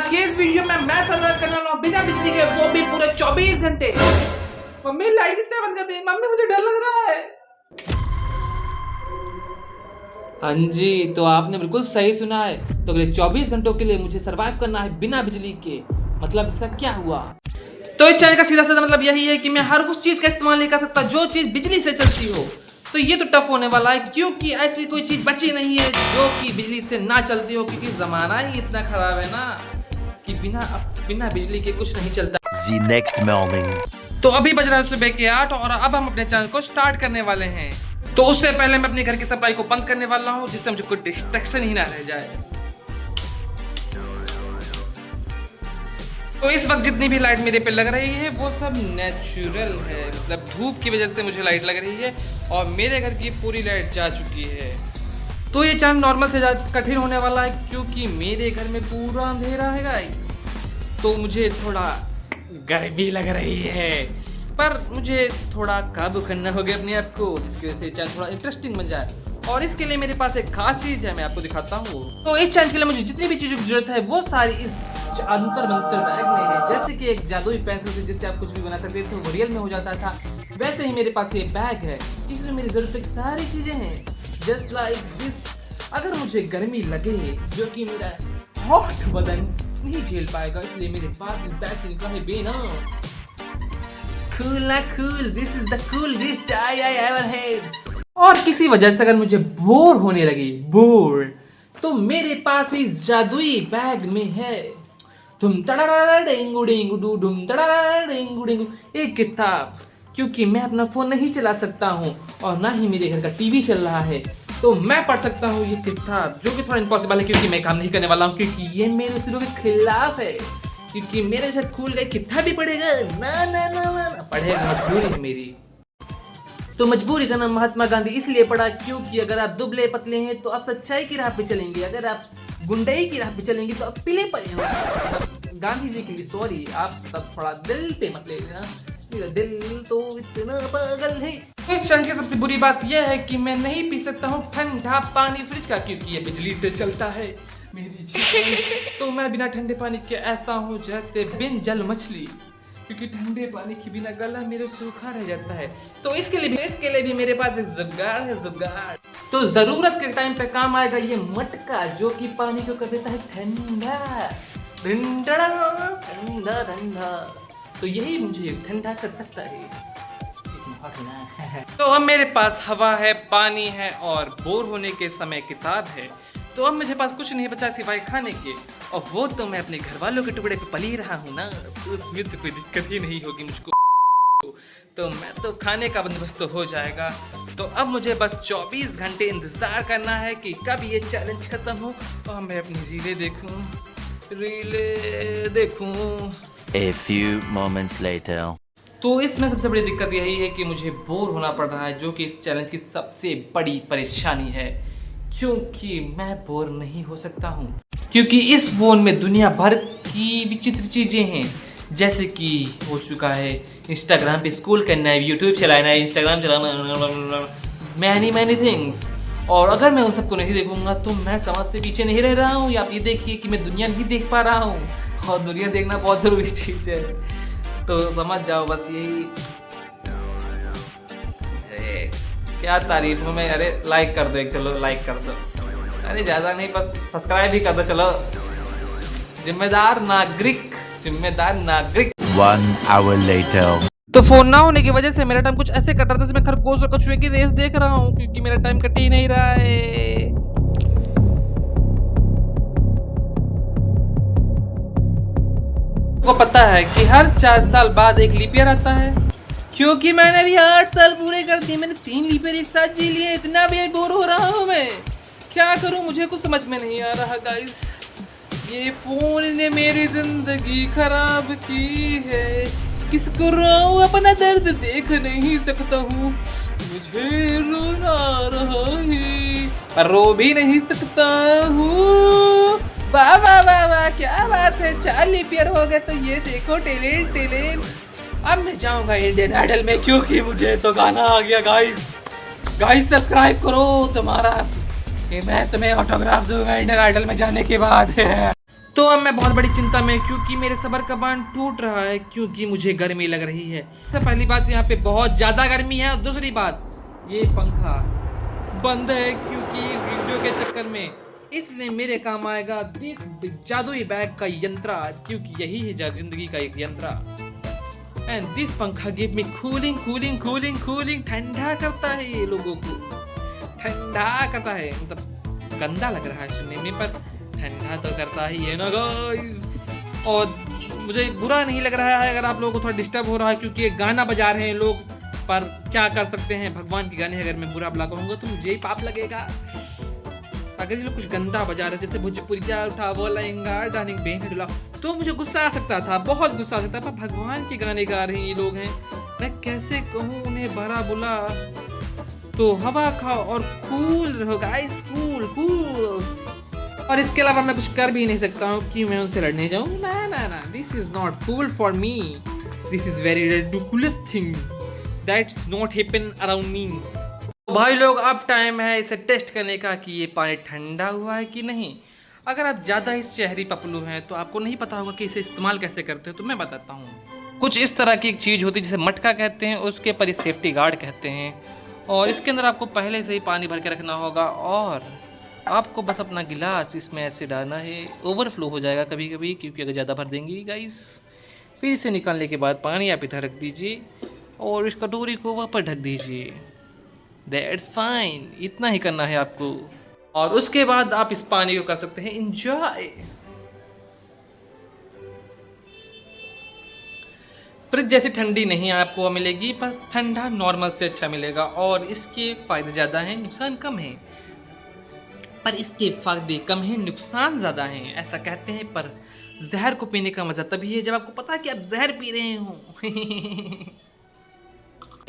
आज के इस वीडियो में मैं सर्वाइव करने वाला हूँ बिना बिजली के, वो भी पूरे 24 घंटे। मम्मी लाइट किसने बंद कर दी? मम्मी मुझे डर लग रहा है। हाँ जी, तो आपने बिल्कुल सही सुना है। तो अगले 24 घंटों के लिए मुझे सर्वाइव करना है बिना बिजली के। मतलब इसका क्या हुआ? तो इस चैनल का सीधा साधा मतलब यही है कि मैं हर उस चीज का इस्तेमाल नहीं कर सकता जो चीज बिजली से चलती हो। तो ये तो टफ होने वाला है, क्योंकि ऐसी कोई चीज बची नहीं है जो कि बिजली से ना चलती हो, क्योंकि जमाना ही इतना खराब है ना कि बिना बिजली के कुछ नहीं चलता। The next morning. तो अभी बज रहा है सुबह के 8 और अब हम अपने चैनल को स्टार्ट करने वाले हैं। तो उससे पहले मैं अपने घर की सप्लाई को बंद करने वाला हूँ, जिससे मुझे कोई डिस्ट्रैक्शन ही ना रह जाए। तो इस वक्त जितनी भी लाइट मेरे पे लग रही है वो सब नेचुरल है, मतलब धूप की वजह से मुझे लाइट लग रही है और मेरे घर की पूरी लाइट जा चुकी है। तो ये चैनल नॉर्मल से ज़्यादा कठिन होने वाला है, क्योंकि मेरे घर में पूरा अंधेरा है गाइस। तो मुझे थोड़ा गर्मी लग रही है, पर मुझे थोड़ा काबू करना होगा अपने आप को, जिसकी वजह से चैनल थोड़ा इंटरेस्टिंग बन जाए। और इसके लिए मेरे पास एक खास चीज़ है, मैं आपको दिखाता हूँ। तो इस चैनल के लिए मुझे जितनी भी चीज़ों की जरूरत है वो सारी इस अंतर मंतर बैग में है। जैसे कि एक जादुई पेंसिल थी जिससे आप कुछ भी बना सकते थे, वो रियल में हो जाता था, वैसे ही मेरे पास ये बैग है। इसमें मेरी जरूरत की सारी चीज़ें हैं, जस्ट लाइक दिस। अगर मुझे गर्मी लगे, जो कि मेरा हॉट बदन नहीं झेल पाएगा, इसलिए मेरे पास इस बैग से निकला है बेना। Cool, this is the coolest I ever had। और किसी वजह से अगर मुझे बोर होने लगी, तो मेरे पास इस जादुई बैग में है एक किताब, क्योंकि मैं अपना फोन नहीं चला सकता हूँ और ना ही मेरे घर का टीवी चल रहा है, तो मैं पढ़ सकता हूँ ये किताब, जो कि थोड़ा इम्पॉसिबल है क्योंकि मैं काम नहीं करने वाला हूँ, क्योंकि ये मेरे उसूलों के खिलाफ है। क्योंकि मेरे साथ खुल गए कितना भी पढ़ेगा ना पढ़ेगा, मजबूरी है मेरी। तो मजबूरी का नाम महात्मा गांधी इसलिए पढ़ा क्योंकि अगर आप दुबले पतले हैं तो आप सच्चाई की राह पे चलेंगे, अगर आप गुंडाई की राह पे चलेंगे तो आप पीले पड़े होंगे। गांधी जी के लिए सॉरी, आप तब थोड़ा दिल पे मत ले लेना, मेरा दिल तो इतना पागल है। इस चैनल की सबसे बुरी बात यह है कि मैं नहीं पी सकता हूँ ठंडा पानी फ्रिज का, क्योंकि ये बिजली से चलता है मेरी जीवन। तो मैं बिना ठंडे पानी के ऐसा हूँ जैसे बिन जल मछली, क्योंकि ठंडे पानी के बिना गला मेरे सूखा रह जाता है। तो इसके लिए भी मेरे पास एक जुगाड़ है, जुगाड़। तो जरूरत के टाइम पे काम आएगा ये मटका, जो कि पानी को कर देता है ठंडा ठंडा ठंडा। तो यही मुझे ठंडा कर सकता है। तो अब मेरे पास हवा है, पानी है और बोर होने के समय किताब है। तो अब मुझे पास कुछ नहीं बचा सिवाय खाने के, और वो तो मैं अपने घर वालों के टुकड़े पे पली रहा हूँ ना, तो उसमें तो कोई दिक्कत ही नहीं होगी मुझको। तो मैं तो खाने का बंदोबस्त तो हो जाएगा। तो अब मुझे बस 24 घंटे इंतजार करना है कि कब ये चैलेंज खत्म हो और मैं अपनी रीलें देखूं। A few moments later. तो इसमें सबसे बड़ी दिक्कत यही है कि मुझे बोर होना पड़ रहा है, जो कि इस चैलेंज की सबसे बड़ी परेशानी है, क्योंकि मैं बोर नहीं हो सकता हूँ, क्योंकि इस फोन में दुनिया भर की विचित्र चीज़ें हैं, जैसे कि हो चुका है इंस्टाग्राम पे स्कूल करना है, यूट्यूब चलाना है, इंस्टाग्राम चलाना, मैनी थिंग्स। और अगर मैं उन सबको नहीं देखूंगा तो मैं समाज से पीछे नहीं रह रहा हूँ। या आप ये देखिए कि मैं दुनिया नहीं देख पा रहा हूँ, और दुनिया देखना बहुत ज़रूरी चीज़ है, तो समझ जाओ बस यही। अरे क्या तारीफ हूँ मैं। अरे लाइक कर दो एक, चलो लाइक कर दो। अरे ज़्यादा नहीं, बस सब्सक्राइब भी कर दो। चलो, जिम्मेदार नागरिक। 1 hour later. तो फोन ना होने की वजह से मेरा टाइम कुछ ऐसे कट रहा था जैसे मैं खरगोश और कछुए की रेस देख रहा हूँ, क्योंकि मेरा टाइम कट ही नहीं रहा है। को पता है कि हर 4 साल बाद एक लीप ईयर आता है, क्योंकि मैंने भी 8 साल पूरे कर दिए। मैंने 3 लीप ईयर एक साथ जी लिए। इतना भी बोर हो रहा हूँ मैं, क्या करूँ मुझे कुछ समझ में नहीं आ रहा गाइस। ये फोन ने मेरी जिंदगी खराब की है, किसको रोऊं अपना दर्द देख नहीं सकता हूँ, मुझे रोना आ रहा है पर रो भी नहीं सकता हूँ। वाह वाह वाह वाह, क्या बात है, 4 लीप ईयर हो गए। तो ये देखो टैलेंट। अब मैं जाऊंगा इंडियन आइडल में, क्योंकि मुझे तो गाना आ गया गाइस सब्सक्राइब करो तुम्हारा, मैं तुम्हें ऑटोग्राफ दूंगा इंडियन आइडल में जाने के बाद। तो अब मैं बहुत बड़ी चिंता में क्योंकि मेरे सबर का बांध टूट रहा है क्योंकि मुझे गर्मी लग रही है। तो पहली बात यहाँ पे बहुत ज़्यादा गर्मी है और दूसरी बात ये पंखा बंद है क्योंकि वीडियो के चक्कर में, इसलिए मेरे काम आएगा दिस जादुई बैग का यंत्रा क्योंकि यही है जिंदगी का एक यंत्रा। एंड दिस पंखा give me cooling cooling cooling cooling, ठंडा करता है ये लोगों को, ठंडा करता है। मतलब गंदा लग रहा है सुनने में पर ठंडा तो करता ही है ना गाइस। और मुझे बुरा नहीं लग रहा है अगर आप लोगों को थोड़ा डिस्टर्ब हो रहा है क्योंकि ये गाना बजा रहे हैं लोग, पर क्या कर सकते हैं, भगवान के गाने अगर मैं बुरा बुला कहूँगा तो मुझे ही पाप लगेगा। अगर ये लोग कुछ गंदा बजा रहे जैसे भोजपुरिया उठा वो लहंगा डार्लिंग बहन डुला तो मुझे गुस्सा आ सकता था, बहुत गुस्सा आ सकता था, पर भगवान के गाने गा रहे हैं ये लोग हैं, मैं कैसे कहूँ उन्हें भरा बुला। तो हवा खाओ और कूल रहो गाइस, कूल कूल। और इसके अलावा मैं कुछ कर भी नहीं सकता हूँ कि मैं उनसे लड़ने जाऊँ, ना ना ना, this is not cool for me, this is very ridiculous thing that's not happen around me. भाई लोग अब टाइम है इसे टेस्ट करने का कि ये पानी ठंडा हुआ है कि नहीं। अगर आप ज़्यादा ही शहरी पपलू हैं तो आपको नहीं पता होगा कि इसे इस्तेमाल कैसे करते हो, तो मैं बताता हूँ। कुछ इस तरह की एक चीज़ होती है जिसे मटका कहते हैं, उसके ऊपर सेफ्टी गार्ड कहते हैं, और इसके अंदर आपको पहले से ही पानी भर के रखना होगा और आपको बस अपना गिलास इसमें ऐसे डालना है, ओवरफ्लो हो जाएगा कभी कभी क्योंकि अगर ज़्यादा भर देंगे गाइस। फिर इसे निकालने के बाद पानी आप इधर रख दीजिए और इस कटोरी को वहाँ पर ढक दीजिए, दैट्स फाइन, इतना ही करना है आपको। और उसके बाद आप इस पानी को कर सकते हैं एंजॉय। फ्रिज जैसी ठंडी नहीं आपको मिलेगी, पर ठंडा नॉर्मल से अच्छा मिलेगा और इसके फायदे ज़्यादा हैं, नुकसान कम हैं। पर इसके फायदे कम हैं, नुकसान ज़्यादा हैं, ऐसा कहते हैं। पर जहर को पीने का मज़ा तभी है जब आपको पता है कि आप जहर पी रहे हो।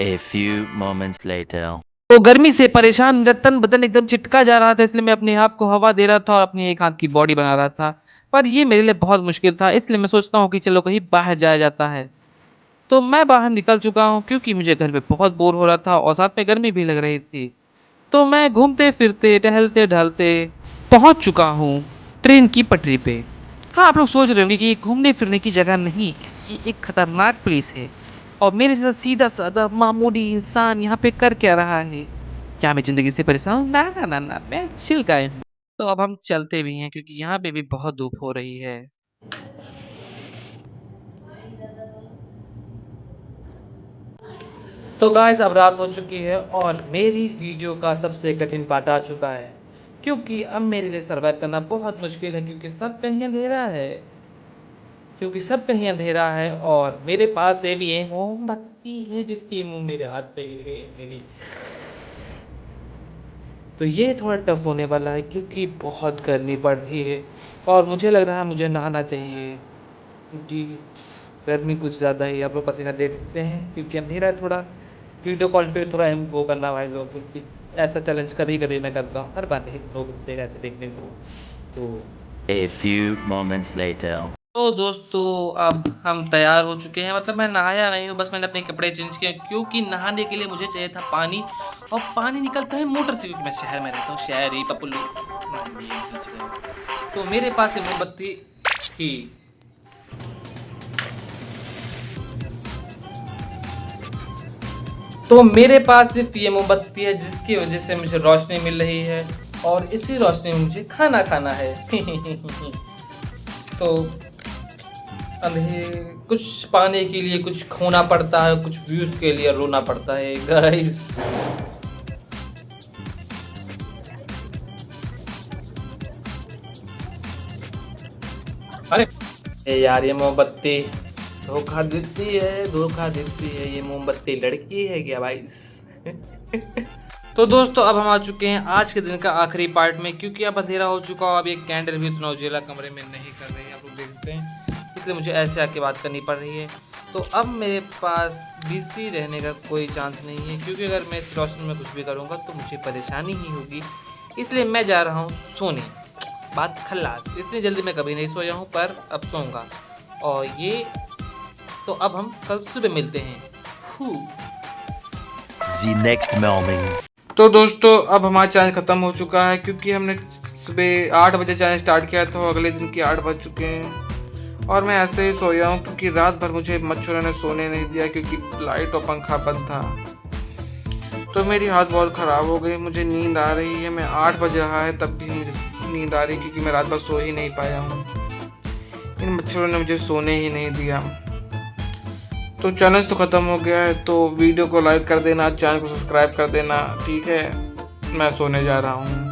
A few moments later. तो गर्मी से परेशान मेरा तन बदन एकदम चिटका जा रहा था, इसलिए मैं अपने आप को हवा दे रहा था और अपनी एक हाथ की बॉडी बना रहा था, पर ये मेरे लिए बहुत मुश्किल था, इसलिए मैं सोचता हूँ कि चलो कहीं बाहर जाया जाता है। तो मैं बाहर निकल चुका हूँ क्योंकि मुझे घर पे बहुत बोर हो रहा था और साथ में गर्मी भी लग रही थी। तो मैं घूमते फिरते टहलते ढलते पहुँच चुका हूँ ट्रेन की पटरी पे। हाँ, आप लोग सोच रहे होंगे कि ये घूमने फिरने की जगह नहीं, ये एक खतरनाक प्लेस है और मेरे जैसा सीधा साधा मामूली इंसान यहाँ पे कर क्या रहा है? क्या मैं ज़िंदगी से परेशान हूँ? ना, ना, ना, ना, मैं चिल गाय हूँ। तो अब हम चलते भी हैं क्योंकि यहाँ पे भी बहुत धूप हो रही है। तो गाइस अब रात हो चुकी है और मेरी वीडियो का सबसे कठिन पार्ट आ चुका है क्योंकि अब मेरे लिए सर्वाइव करना बहुत मुश्किल है क्योंकि सब कहीं अंधेरा है और मेरे पास ये भी है मोमबत्ती है जिसकी मुंह मेरे हाथ पे है मेरी। तो ये थोड़ा टफ होने वाला है क्योंकि बहुत गर्मी पड़ रही है और मुझे लग रहा है मुझे नहाना चाहिए क्योंकि गर्मी कुछ ज़्यादा ही आप लोग पसीना देख सकते हैं क्योंकि अंधेरा है थोड़ा। वीडियो कॉल पे थोड़ा हम वो करना भाई लोग क्योंकि ऐसा चैलेंज कभी कभी मैं करता हूँ, हर बार नहीं लोग देख ऐसे देखने को। तो A few moments later. तो दोस्तों अब हम तैयार हो चुके हैं, मतलब मैं नहाया नहीं हूँ, बस मैंने अपने कपड़े चेंज किए क्योंकि नहाने के लिए मुझे चाहिए था पानी और पानी निकलता है मोटर से क्योंकि मैं शहर में रहता हूँ, शहरी पपुल्लू। तो मेरे पास ये मोमबत्ती थी। तो मेरे पास सिर्फ ये मोमबत्ती है जिसकी वजह से मुझे रोशनी मिल रही है और इसी रोशनी में मुझे खाना खाना है। तो कुछ पाने के लिए कुछ खोना पड़ता है, कुछ व्यूज के लिए रोना पड़ता है गाइस। अरे यार ये मोमबत्ती धोखा देती है, ये मोमबत्ती लड़की है क्या गाइस? तो दोस्तों अब हम आ चुके हैं आज के दिन का आखिरी पार्ट में क्योंकि अब अंधेरा हो चुका है। अब एक कैंडल भी उतना उजेला कमरे में नहीं कर रही है, आप लोग देखते हैं, इसलिए मुझे ऐसे आके बात करनी पड़ रही है। तो अब मेरे पास बिजी रहने का कोई चांस नहीं है क्योंकि अगर मैं इस रोशनी में कुछ भी करूँगा तो मुझे परेशानी ही होगी, इसलिए मैं जा रहा हूँ सोने। बात खल्लास, इतनी जल्दी मैं कभी नहीं सोया हूँ पर अब सोऊंगा। और ये तो अब हम कल सुबह मिलते हैं। The next morning. तो दोस्तों अब हमारा चैलेंज ख़त्म हो चुका है क्योंकि हमने सुबह 8 बजे चैनल स्टार्ट किया तो अगले दिन के 8 बज चुके हैं और मैं ऐसे ही सोया हूँ क्योंकि रात भर मुझे मच्छरों ने सोने नहीं दिया क्योंकि लाइट और पंखा बंद था। तो मेरी हालत बहुत ख़राब हो गई, मुझे नींद आ रही है। मैं 8 बज रहा है तब भी मुझे नींद आ रही क्योंकि मैं रात भर सो ही नहीं पाया हूँ। इन मच्छरों ने मुझे सोने ही नहीं दिया। तो चैनल तो ख़त्म हो गया है, तो वीडियो को लाइक कर देना, चैनल को सब्सक्राइब कर देना। ठीक है, मैं सोने जा रहा हूँ।